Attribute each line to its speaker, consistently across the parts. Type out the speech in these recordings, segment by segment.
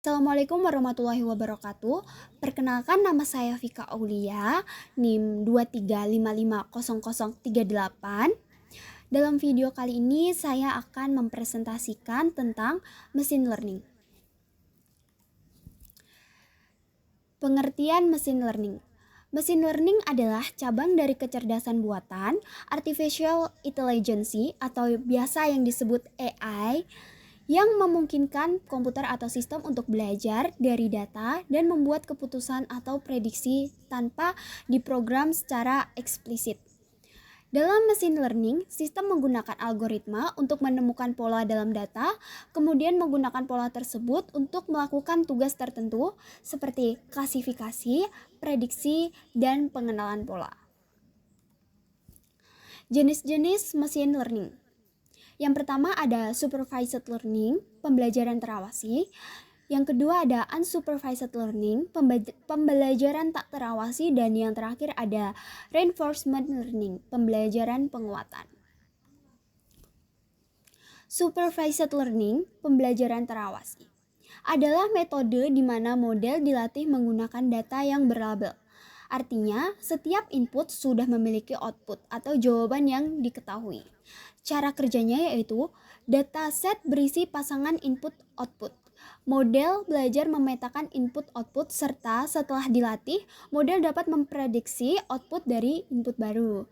Speaker 1: Assalamualaikum warahmatullahi wabarakatuh. Perkenalkan, nama saya Vika Aulia, NIM 2355038. Dalam video kali ini saya akan mempresentasikan tentang machine learning. Pengertian machine learning. Machine learning adalah cabang dari kecerdasan buatan, artificial intelligence atau biasa yang disebut AI, yang memungkinkan komputer atau sistem untuk belajar dari data dan membuat keputusan atau prediksi tanpa diprogram secara eksplisit. Dalam machine learning, sistem menggunakan algoritma untuk menemukan pola dalam data, kemudian menggunakan pola tersebut untuk melakukan tugas tertentu seperti klasifikasi, prediksi, dan pengenalan pola. Jenis-jenis machine learning. Yang pertama ada supervised learning, pembelajaran terawasi. Yang kedua ada unsupervised learning, pembelajaran tak terawasi. Dan yang terakhir ada reinforcement learning, pembelajaran penguatan. Supervised learning, pembelajaran terawasi, adalah metode di mana model dilatih menggunakan data yang berlabel. Artinya, setiap input sudah memiliki output atau jawaban yang diketahui. Cara kerjanya yaitu dataset berisi pasangan input-output. Model belajar memetakan input-output serta setelah dilatih, model dapat memprediksi output dari input baru.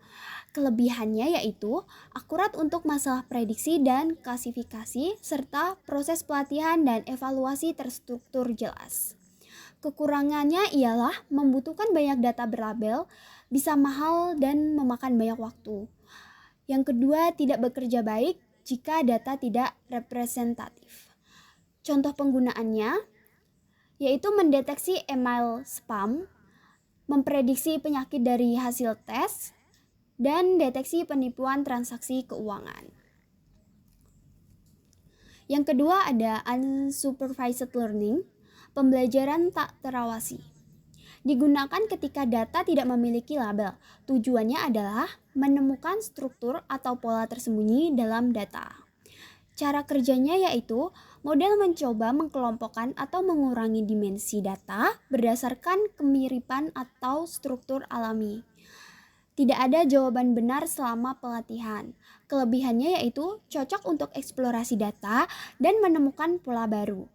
Speaker 1: Kelebihannya yaitu akurat untuk masalah prediksi dan klasifikasi serta proses pelatihan dan evaluasi terstruktur jelas. Kekurangannya ialah membutuhkan banyak data berlabel, bisa mahal dan memakan banyak waktu. Yang kedua, tidak bekerja baik jika data tidak representatif. Contoh penggunaannya yaitu mendeteksi email spam, memprediksi penyakit dari hasil tes, dan deteksi penipuan transaksi keuangan. Yang kedua ada unsupervised learning, pembelajaran tak terawasi. Digunakan ketika data tidak memiliki label. Tujuannya adalah menemukan struktur atau pola tersembunyi dalam data. Cara kerjanya yaitu model mencoba mengkelompokkan atau mengurangi dimensi data berdasarkan kemiripan atau struktur alami. Tidak ada jawaban benar selama pelatihan. Kelebihannya yaitu cocok untuk eksplorasi data dan menemukan pola baru.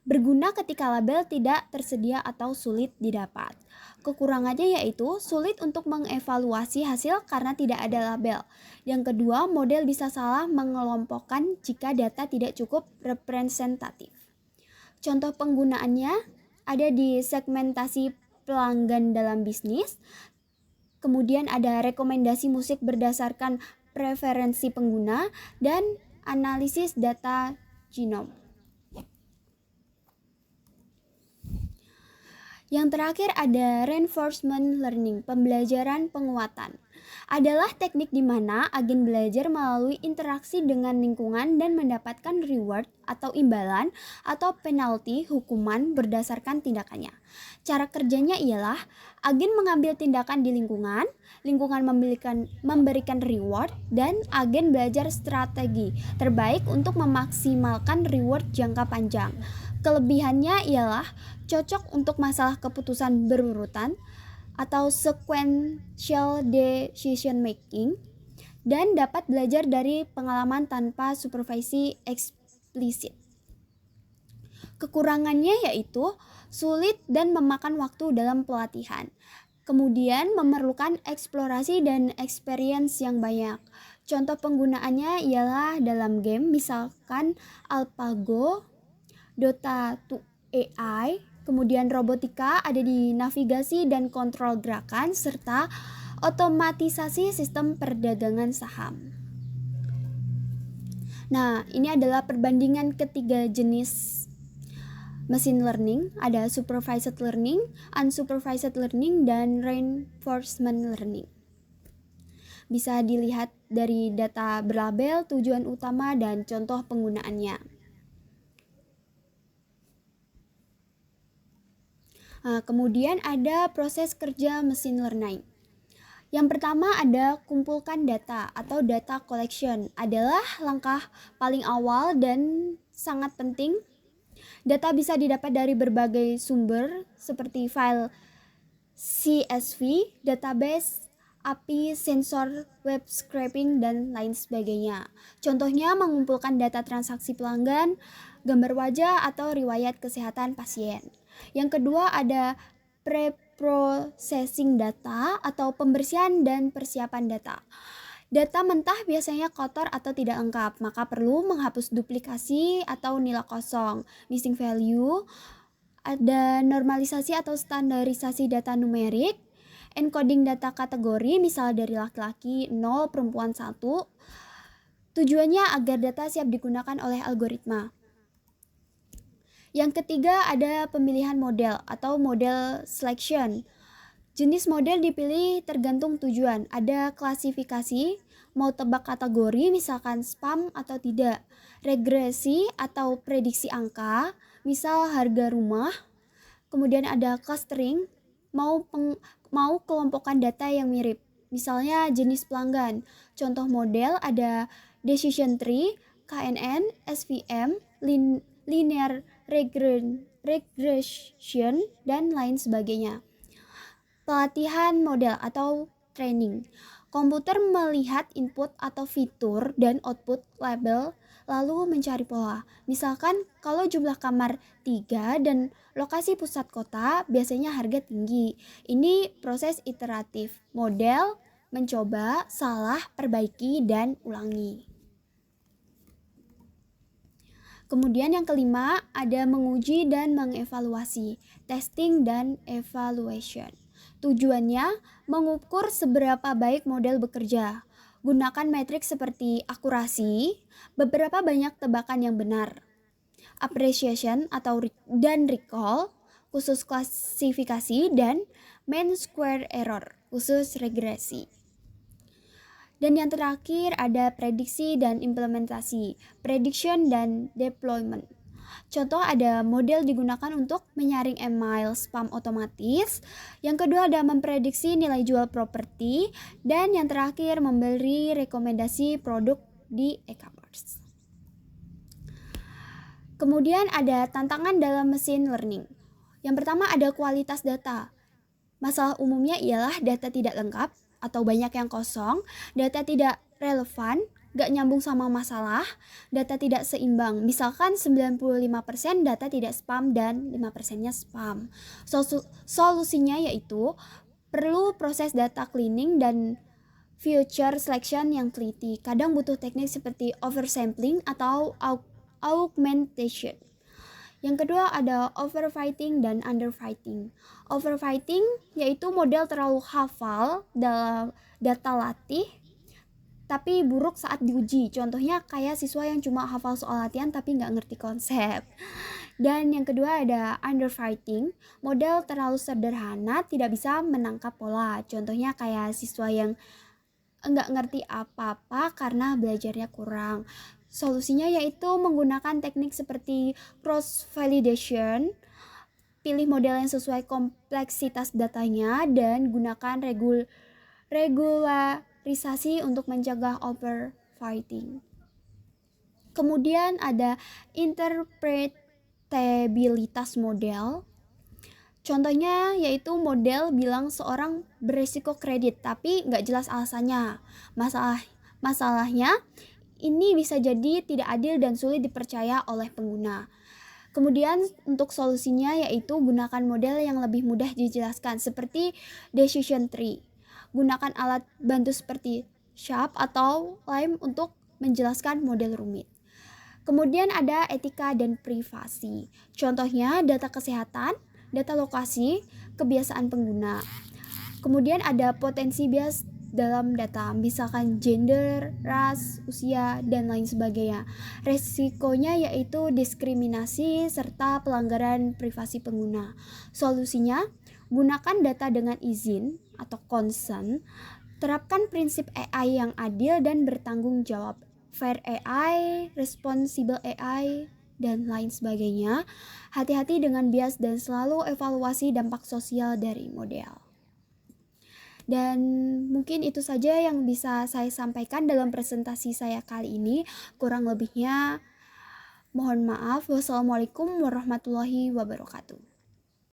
Speaker 1: Berguna ketika label tidak tersedia atau sulit didapat. Kekurangannya yaitu sulit untuk mengevaluasi hasil karena tidak ada label. Yang kedua, model bisa salah mengelompokkan jika data tidak cukup representatif. Contoh penggunaannya ada di segmentasi pelanggan dalam bisnis. Kemudian ada rekomendasi musik berdasarkan preferensi pengguna dan analisis data genom. Yang terakhir ada reinforcement learning, pembelajaran penguatan. Adalah teknik di mana agen belajar melalui interaksi dengan lingkungan dan mendapatkan reward atau imbalan atau penalti hukuman berdasarkan tindakannya. Cara kerjanya ialah agen mengambil tindakan di lingkungan memberikan reward, dan agen belajar strategi terbaik untuk memaksimalkan reward jangka panjang. Kelebihannya ialah cocok untuk masalah keputusan berurutan atau sequential decision making dan dapat belajar dari pengalaman tanpa supervisi eksplisit. Kekurangannya yaitu sulit dan memakan waktu dalam pelatihan. Kemudian memerlukan eksplorasi dan experience yang banyak. Contoh penggunaannya ialah dalam game, misalkan AlphaGo, Dota 2 AI, kemudian robotika ada di navigasi dan kontrol gerakan, serta otomatisasi sistem perdagangan saham. Nah, ini adalah perbandingan ketiga jenis machine learning, ada supervised learning, unsupervised learning, dan reinforcement learning. Bisa dilihat dari data berlabel, tujuan utama, dan contoh penggunaannya. Kemudian ada proses kerja machine learning. Yang pertama ada kumpulkan data atau data collection, adalah langkah paling awal dan sangat penting. Data bisa didapat dari berbagai sumber seperti file CSV, database, API, sensor, web scraping, dan lain sebagainya. Contohnya mengumpulkan data transaksi pelanggan, gambar wajah, atau riwayat kesehatan pasien. Yang kedua ada pre-processing data atau pembersihan dan persiapan data. Data mentah biasanya kotor atau tidak lengkap, maka perlu menghapus duplikasi atau nilai kosong, missing value. Ada normalisasi atau standarisasi data numerik, encoding data kategori, misal dari laki-laki 0, perempuan 1. Tujuannya agar data siap digunakan oleh algoritma. Yang ketiga ada pemilihan model atau model selection. Jenis model dipilih tergantung tujuan. Ada klasifikasi, mau tebak kategori, misalkan spam atau tidak. Regresi atau prediksi angka, misal harga rumah. Kemudian ada clustering, mau kelompokkan data yang mirip. Misalnya jenis pelanggan. Contoh model ada decision tree, KNN, SVM, linear regression, dan lain sebagainya. Pelatihan model atau training. Komputer melihat input atau fitur dan output label lalu mencari pola. Misalkan kalau jumlah kamar 3 dan lokasi pusat kota biasanya harga tinggi. Ini proses iteratif. Model mencoba, salah, perbaiki, dan ulangi. Kemudian yang kelima ada menguji dan mengevaluasi, testing dan evaluation. Tujuannya mengukur seberapa baik model bekerja. Gunakan metrik seperti akurasi, beberapa banyak tebakan yang benar, appreciation dan recall, khusus klasifikasi, dan mean square error, khusus regresi. Dan yang terakhir ada prediksi dan implementasi, prediction dan deployment. Contoh ada model digunakan untuk menyaring email spam otomatis. Yang kedua ada memprediksi nilai jual properti. Dan yang terakhir memberi rekomendasi produk di e-commerce. Kemudian ada tantangan dalam machine learning. Yang pertama ada kualitas data. Masalah umumnya ialah data tidak lengkap atau banyak yang kosong, data tidak relevan, gak nyambung sama masalah, data tidak seimbang. Misalkan 95% data tidak spam dan 5%-nya spam. Solusinya yaitu perlu proses data cleaning dan feature selection yang teliti. Kadang butuh teknik seperti oversampling atau augmentation. Yang kedua ada overfitting dan underfitting. Overfitting yaitu model terlalu hafal dalam data latih tapi buruk saat diuji. Contohnya kayak siswa yang cuma hafal soal latihan tapi nggak ngerti konsep. Dan yang kedua ada underfitting, model terlalu sederhana tidak bisa menangkap pola. Contohnya kayak siswa yang nggak ngerti apa-apa karena belajarnya kurang. Solusinya yaitu menggunakan teknik seperti cross validation, pilih model yang sesuai kompleksitas datanya, dan gunakan regularisasi untuk mencegah overfitting. Kemudian ada interpretabilitas model. Contohnya yaitu model bilang seorang beresiko kredit tapi nggak jelas alasannya. Masalahnya ini bisa jadi tidak adil dan sulit dipercaya oleh pengguna. Kemudian untuk solusinya yaitu gunakan model yang lebih mudah dijelaskan seperti decision tree. Gunakan alat bantu seperti Sharp atau Lime untuk menjelaskan model rumit. Kemudian ada etika dan privasi. Contohnya data kesehatan, data lokasi, kebiasaan pengguna. Kemudian ada potensi bias dalam data, misalkan gender, ras, usia, dan lain sebagainya. Resikonya yaitu diskriminasi serta pelanggaran privasi pengguna. Solusinya, gunakan data dengan izin atau consent, terapkan prinsip AI yang adil dan bertanggung jawab, fair AI, responsible AI, dan lain sebagainya. Hati-hati dengan bias dan selalu evaluasi dampak sosial dari model. Dan mungkin itu saja yang bisa saya sampaikan dalam presentasi saya kali ini. Kurang lebihnya Mohon maaf. Wassalamualaikum warahmatullahi wabarakatuh.